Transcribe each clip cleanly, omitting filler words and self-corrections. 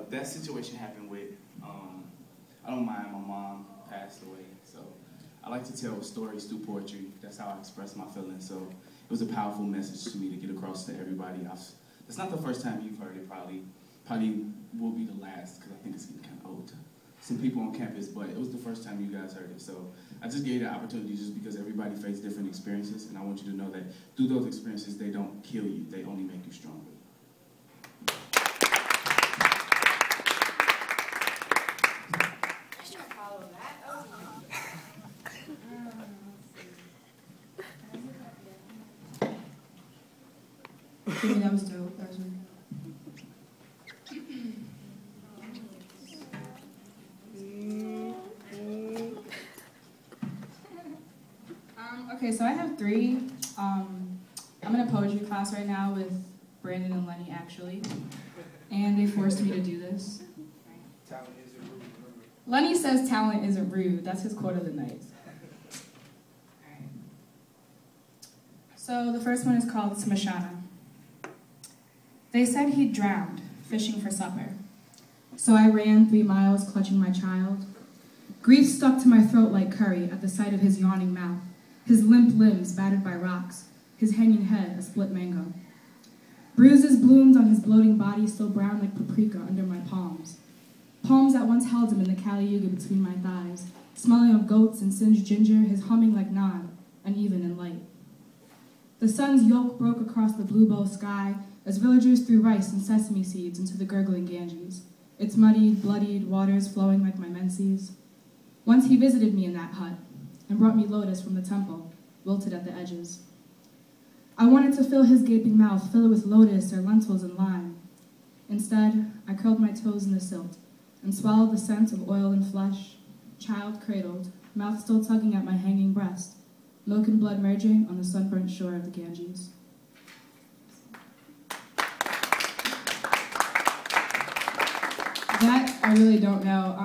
That situation happened with, I don't mind, my mom passed away, so I like to tell stories through poetry. That's how I express my feelings, so it was a powerful message to me to get across to everybody else. It's not the first time you've heard it, probably will be the last, because I think it's getting kind of old to some people on campus, but it was the first time you guys heard it, so I just gave you the opportunity just because everybody faces different experiences, and I want you to know that through those experiences, they don't kill you, they only make you stronger. That was dope. That was really okay, so I have three. I'm in a poetry class right now with Brandon and Lenny, actually, and they forced me to do this. Talent isn't rude. Lenny says talent isn't rude. That's his quote of the night. Alright. So the first one is called Smashana. They said he'd drowned, fishing for supper. So I ran 3 miles, clutching my child. Grief stuck to my throat like curry at the sight of his yawning mouth, his limp limbs battered by rocks, his hanging head a split mango. Bruises bloomed on his bloating body, still brown like paprika under my palms. Palms that once held him in the Kali Yuga between my thighs, smelling of goats and singed ginger, his humming like naan, uneven and light. The sun's yoke broke across the blue bow sky as villagers threw rice and sesame seeds into the gurgling Ganges, its muddied, bloodied waters flowing like my menses. Once he visited me in that hut and brought me lotus from the temple, wilted at the edges. I wanted to fill his gaping mouth, fill it with lotus or lentils and lime. Instead, I curled my toes in the silt and swallowed the scent of oil and flesh, child cradled, mouth still tugging at my hanging breast, milk and blood merging on the sunburnt shore of the Ganges. That I really don't know.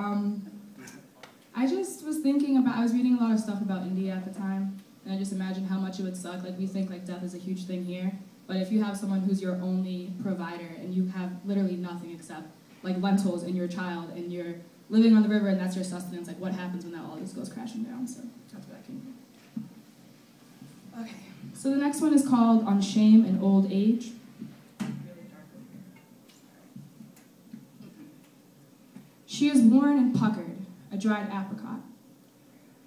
I just was thinking about, I was reading a lot of stuff about India at the time, and I just imagined how much it would suck. Like, we think like death is a huge thing here, but if you have someone who's your only provider and you have literally nothing except like lentils and your child and you're living on the river and that's your sustenance, like what happens when that all just goes crashing down? So that's where that came from. Okay, so the next one is called On Shame and Old Age. She is worn and puckered, a dried apricot.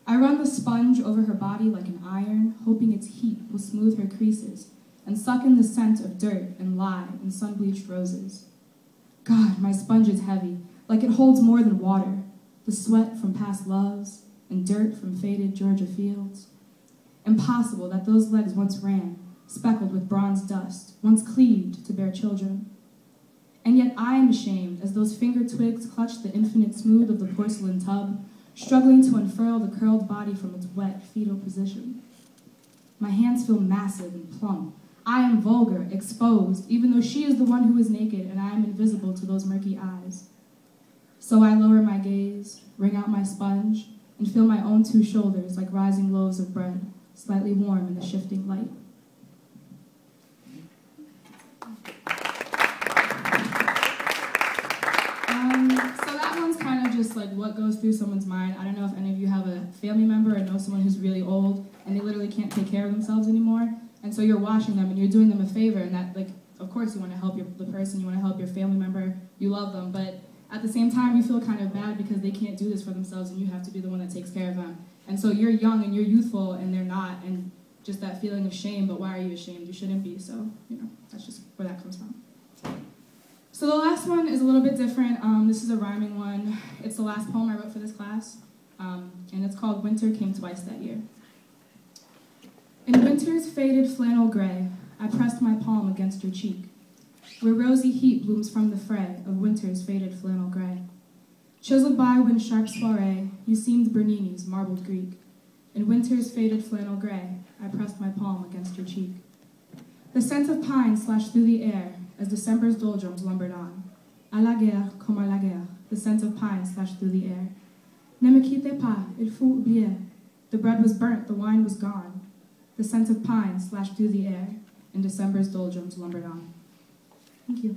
I run the sponge over her body like an iron, hoping its heat will smooth her creases and suck in the scent of dirt and lye and sun-bleached roses. God, my sponge is heavy, like it holds more than water, the sweat from past loves and dirt from faded Georgia fields. Impossible that those legs once ran, speckled with bronze dust, once cleaved to bear children. And yet I am ashamed as those finger twigs clutch the infinite smooth of the porcelain tub, struggling to unfurl the curled body from its wet, fetal position. My hands feel massive and plump. I am vulgar, exposed, even though she is the one who is naked and I am invisible to those murky eyes. So I lower my gaze, wring out my sponge, and feel my own 2 shoulders like rising loaves of bread, slightly warm in the shifting light. So that one's kind of just like what goes through someone's mind. I don't know if any of you have a family member or know someone who's really old and they literally can't take care of themselves anymore. And so you're watching them and you're doing them a favor, and that, like, of course you want to help the person, you want to help your family member, you love them, but at the same time you feel kind of bad because they can't do this for themselves and you have to be the one that takes care of them. And so you're young and you're youthful and they're not, and just that feeling of shame, but why are you ashamed? You shouldn't be, so, you know, that's just where that comes from. So the last one is a little bit different. This is a rhyming one. It's the last poem I wrote for this class, and it's called Winter Came Twice That Year. In winter's faded flannel gray, I pressed my palm against your cheek, where rosy heat blooms from the fray of winter's faded flannel gray. Chiseled by wind-sharp soiree, you seemed Bernini's marbled Greek. In winter's faded flannel gray, I pressed my palm against your cheek. The scent of pine slashed through the air as December's doldrums lumbered on. À la guerre, comme à la guerre, the scent of pine slashed through the air. Ne me quittez pas, il faut oublier. The bread was burnt, the wine was gone. The scent of pine slashed through the air, and December's doldrums lumbered on. Thank you.